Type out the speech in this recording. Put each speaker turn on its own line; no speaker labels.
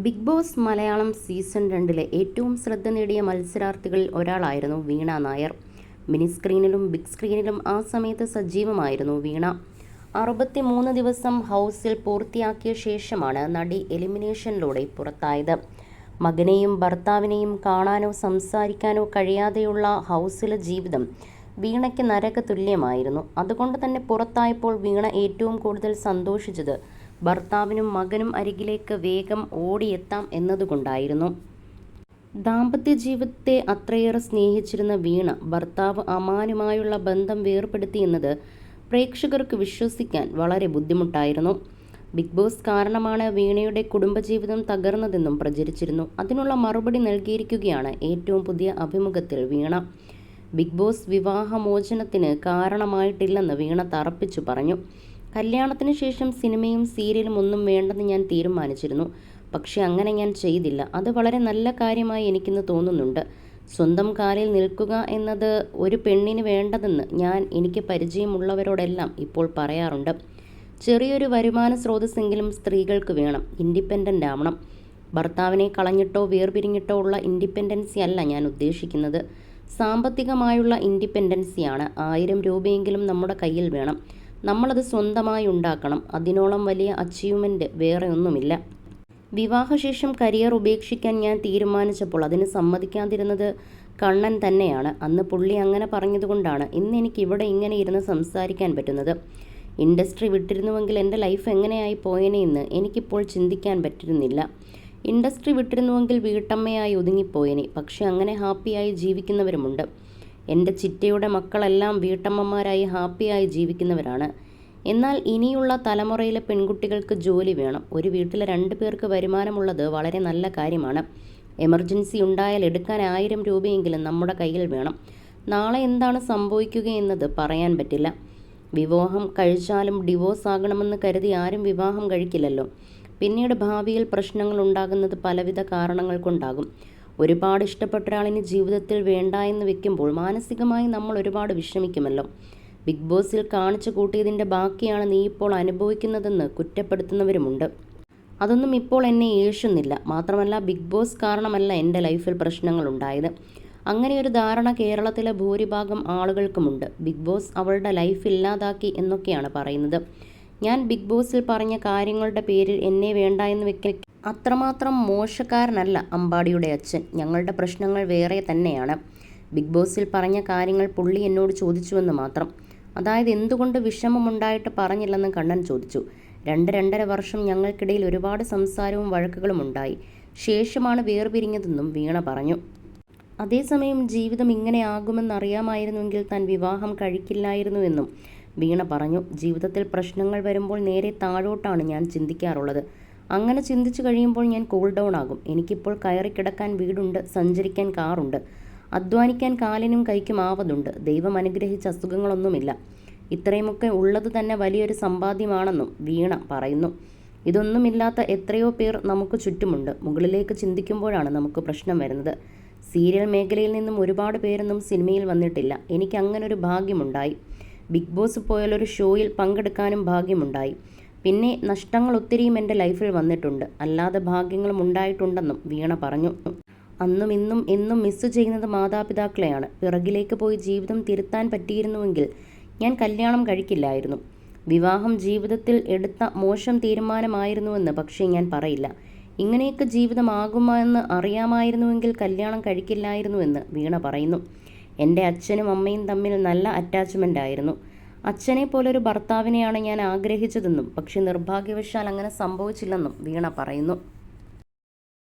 Big boss Malayalam season 2 ഏറ്റവും ശ്രദ്ധ നേടിയ മത്സരാർത്ഥികളിൽ ഒരാളായിരുന്നു വീണ നായർ. മിനി സ്ക്രീനിലും ബിഗ് സ്ക്രീനിലും ആ സമയത്ത് സജീവമായിരുന്നു വീണ. 63 ദിവസം ഹൗസിൽ പൂർത്തിയാക്കിയ ശേഷമാണ് നടി എലിമിനേഷനിലൂടെ പുറത്തായത്. മകനെയും ഭർത്താവിനെയും കാണാനോ സംസാരിക്കാനോ കഴിയാതെയുള്ള ഹൗസിലെ ജീവിതം വീണയ്ക്ക് നരക തുല്യമായിരുന്നു. അതുകൊണ്ട് തന്നെ പുറത്തായപ്പോൾ വീണ ഏറ്റവും കൂടുതൽ സന്തോഷിച്ചത് ഭർത്താവിനും മകനും അരികിലേക്ക് വേഗം ഓടിയെത്താം എന്നതുകൊണ്ടായിരുന്നു. ദാമ്പത്യ ജീവിതത്തെ അത്രയേറെ സ്നേഹിച്ചിരുന്ന വീണ ഭർത്താവ് അമാനുമായുള്ള ബന്ധം വേർപെടുത്തിയെന്നത് പ്രേക്ഷകർക്ക് വിശ്വസിക്കാൻ വളരെ ബുദ്ധിമുട്ടായിരുന്നു. ബിഗ് ബോസ് കാരണമാണ് വീണയുടെ കുടുംബജീവിതം തകർന്നതെന്നും പ്രചരിച്ചിരുന്നു. അതിനുള്ള മറുപടി നൽകിയിരിക്കുകയാണ് ഏറ്റവും പുതിയ അഭിമുഖത്തിൽ വീണ. ബിഗ് ബോസ് വിവാഹമോചനത്തിന് കാരണമായിട്ടില്ലെന്ന് വീണ തറപ്പിച്ചു പറഞ്ഞു. കല്യാണത്തിന് ശേഷം സിനിമയും സീരിയലും ഒന്നും വേണ്ടെന്ന് ഞാൻ തീരുമാനിച്ചിരുന്നു. പക്ഷെ അങ്ങനെ ഞാൻ ചെയ്തില്ല. അത് വളരെ നല്ല കാര്യമായി എനിക്കിന്ന് തോന്നുന്നുണ്ട്. സ്വന്തം കാലിൽ നിൽക്കുക എന്നത് ഒരു പെണ്ണിന് വേണ്ടതെന്ന് ഞാൻ എനിക്ക് പരിചയമുള്ളവരോടെല്ലാം ഇപ്പോൾ പറയാറുണ്ട്. ചെറിയൊരു വരുമാന സ്രോതസ്സെങ്കിലും സ്ത്രീകൾക്ക് വേണം. ഇൻഡിപെൻഡൻ്റ് ആവണം. ഭർത്താവിനെ കളഞ്ഞിട്ടോ വേർപിരിഞ്ഞിട്ടോ ഉള്ള ഇൻഡിപെൻഡൻസി അല്ല ഞാൻ ഉദ്ദേശിക്കുന്നത്. സാമ്പത്തികമായുള്ള ഇൻഡിപെൻഡൻസിയാണ്. 1000 രൂപയെങ്കിലും നമ്മുടെ കയ്യിൽ വേണം. നമ്മളത് സ്വന്തമായി ഉണ്ടാക്കണം. അതിനോളം വലിയ അച്ചീവ്മെൻറ്റ് വേറെ ഒന്നുമില്ല. വിവാഹശേഷം കരിയർ ഉപേക്ഷിക്കാൻ ഞാൻ തീരുമാനിച്ചപ്പോൾ അതിന് സമ്മതിക്കാതിരുന്നത് കണ്ണൻ തന്നെയാണ്. അന്ന് പുള്ളി അങ്ങനെ പറഞ്ഞതുകൊണ്ടാണ് ഇന്ന് എനിക്ക് ഇവിടെ ഇങ്ങനെ ഇരുന്ന് സംസാരിക്കാൻ പറ്റുന്നത്. ഇൻഡസ്ട്രി വിട്ടിരുന്നുവെങ്കിൽ എൻ്റെ ലൈഫ് എങ്ങനെയായി പോയേനെ എന്ന് എനിക്കിപ്പോൾ ചിന്തിക്കാൻ പറ്റുന്നില്ല. ഇൻഡസ്ട്രി വിട്ടിരുന്നുവെങ്കിൽ വീട്ടമ്മയായി ഒതുങ്ങിപ്പോയേനെ. പക്ഷെ അങ്ങനെ ഹാപ്പിയായി ജീവിക്കുന്നവരുമുണ്ട്. എൻ്റെ ചിറ്റയുടെ മക്കളെല്ലാം വീട്ടമ്മമാരായി ഹാപ്പിയായി ജീവിക്കുന്നവരാണ്. എന്നാൽ ഇനിയുള്ള തലമുറയിലെ പെൺകുട്ടികൾക്ക് ജോലി വേണം. ഒരു വീട്ടിലെ 2 പേർക്ക് വരുമാനമുള്ളത് വളരെ നല്ല കാര്യമാണ്. എമർജൻസി ഉണ്ടായാൽ എടുക്കാൻ 1000 രൂപയെങ്കിലും നമ്മുടെ കയ്യിൽ വേണം. നാളെ എന്താണ് സംഭവിക്കുകയെന്നത് പറയാൻ പറ്റില്ല. വിവാഹം കഴിച്ചാലും ഡിവോഴ്സ് ആകണമെന്ന് കരുതി ആരും വിവാഹം കഴിക്കില്ലല്ലോ. പിന്നീട് ഭാവിയിൽ പ്രശ്നങ്ങൾ ഉണ്ടാകുന്നത് പലവിധ കാരണങ്ങൾ കൊണ്ടാകും. ഒരുപാട് ഇഷ്ടപ്പെട്ട ഒരാളിന് ജീവിതത്തിൽ വേണ്ട എന്ന് വെക്കുമ്പോൾ മാനസികമായി നമ്മൾ ഒരുപാട് വിഷമിക്കുമല്ലോ. ബിഗ് ബോസിൽ കാണിച്ചു കൂട്ടിയതിൻ്റെ ബാക്കിയാണ് നീ ഇപ്പോൾ അനുഭവിക്കുന്നതെന്ന് കുറ്റപ്പെടുത്തുന്നവരുമുണ്ട്. അതൊന്നും ഇപ്പോൾ എന്നെ ഏഷുന്നില്ല. മാത്രമല്ല ബിഗ് ബോസ് കാരണമല്ല എൻ്റെ ലൈഫിൽ പ്രശ്നങ്ങൾ ഉണ്ടായത്. അങ്ങനെയൊരു ധാരണ കേരളത്തിലെ ഭൂരിഭാഗം ആളുകൾക്കുമുണ്ട്. ബിഗ് ബോസ് അവളുടെ ലൈഫ് ഇല്ലാതാക്കി എന്നൊക്കെയാണ് പറയുന്നത്. ഞാൻ ബിഗ് ബോസിൽ പറഞ്ഞ കാര്യങ്ങളുടെ പേരിൽ എന്നെ വേണ്ട എന്ന് വെക്കാൻ അത്രമാത്രം മോശക്കാരനല്ല അമ്പാടിയുടെ അച്ഛൻ. ഞങ്ങളുടെ പ്രശ്നങ്ങൾ വേറെ തന്നെയാണ്. ബിഗ് ബോസിൽ പറഞ്ഞ കാര്യങ്ങൾ പുള്ളി എന്നോട് ചോദിച്ചുവെന്ന് മാത്രം. അതായത് എന്തുകൊണ്ട് വിഷമമുണ്ടായിട്ട് പറഞ്ഞില്ലെന്ന് കണ്ണൻ ചോദിച്ചു. 2-2.5 വർഷം ഞങ്ങൾക്കിടയിൽ ഒരുപാട് സംസാരവും വഴക്കുകളും ഉണ്ടായി. ശേഷമാണ് വേർപിരിഞ്ഞതെന്നും വീണ പറഞ്ഞു. അതേസമയം ജീവിതം ഇങ്ങനെ ആകുമെന്നറിയാമായിരുന്നുവെങ്കിൽ താൻ വിവാഹം കഴിക്കില്ലായിരുന്നുവെന്നും വീണ പറഞ്ഞു. ജീവിതത്തിൽ പ്രശ്നങ്ങൾ വരുമ്പോൾ നേരെ താഴോട്ടാണ് ഞാൻ ചിന്തിക്കാറുള്ളത്. അങ്ങനെ ചിന്തിച്ചു കഴിയുമ്പോൾ ഞാൻ കൂൾ ഡൗൺ ആകും. എനിക്കിപ്പോൾ കയറി കിടക്കാൻ വീടുണ്ട്, സഞ്ചരിക്കാൻ കാറുണ്ട്, അധ്വാനിക്കാൻ കാലിനും കൈക്കും ആവതുണ്ട്. ദൈവം അനുഗ്രഹിച്ച അസുഖങ്ങളൊന്നുമില്ല. ഇത്രയുമൊക്കെ ഉള്ളത് തന്നെ വലിയൊരു സമ്പാദ്യമാണെന്നും വീണ പറയുന്നു. ഇതൊന്നുമില്ലാത്ത എത്രയോ പേർ നമുക്ക് ചുറ്റുമുണ്ട്. മുകളിലേക്ക് ചിന്തിക്കുമ്പോഴാണ് നമുക്ക് പ്രശ്നം വരുന്നത്. സീരിയൽ മേഖലയിൽ നിന്നും ഒരുപാട് പേരൊന്നും സിനിമയിൽ വന്നിട്ടില്ല. എനിക്ക് അങ്ങനൊരു ഭാഗ്യമുണ്ടായി. ബിഗ് ബോസ് പോയാലൊരു ഷോയിൽ പങ്കെടുക്കാനും ഭാഗ്യമുണ്ടായി. പിന്നെ നഷ്ടങ്ങൾ ഒത്തിരിയും എൻ്റെ ലൈഫിൽ വന്നിട്ടുണ്ട്. അല്ലാതെ ഭാഗ്യങ്ങളും ഉണ്ടായിട്ടുണ്ടെന്നും വീണ പറഞ്ഞു. അന്നും ഇന്നും എന്നും മിസ് ചെയ്യുന്നത് മാതാപിതാക്കളെയാണ്. പിറകിലേക്ക് പോയി ജീവിതം തിരുത്താൻ പറ്റിയിരുന്നുവെങ്കിൽ ഞാൻ കല്യാണം കഴിക്കില്ലായിരുന്നു. വിവാഹം ജീവിതത്തിൽ എടുത്ത മോശം തീരുമാനമായിരുന്നുവെന്ന് പക്ഷേ ഞാൻ പറയില്ല. ഇങ്ങനെയൊക്കെ ജീവിതമാകുമെന്ന് അറിയാമായിരുന്നുവെങ്കിൽ കല്യാണം കഴിക്കില്ലായിരുന്നുവെന്ന് വീണ പറയുന്നു. എൻ്റെ അച്ഛനും അമ്മയും തമ്മിൽ നല്ല അറ്റാച്ച്മെൻ്റ് ആയിരുന്നു. അച്ഛനെ പോലൊരു ഭർത്താവിനെയാണ് ഞാൻ ആഗ്രഹിച്ചതെന്നും പക്ഷെ നിർഭാഗ്യവശാൽ അങ്ങനെ സംഭവിച്ചില്ലെന്നും വീണ പറയുന്നു.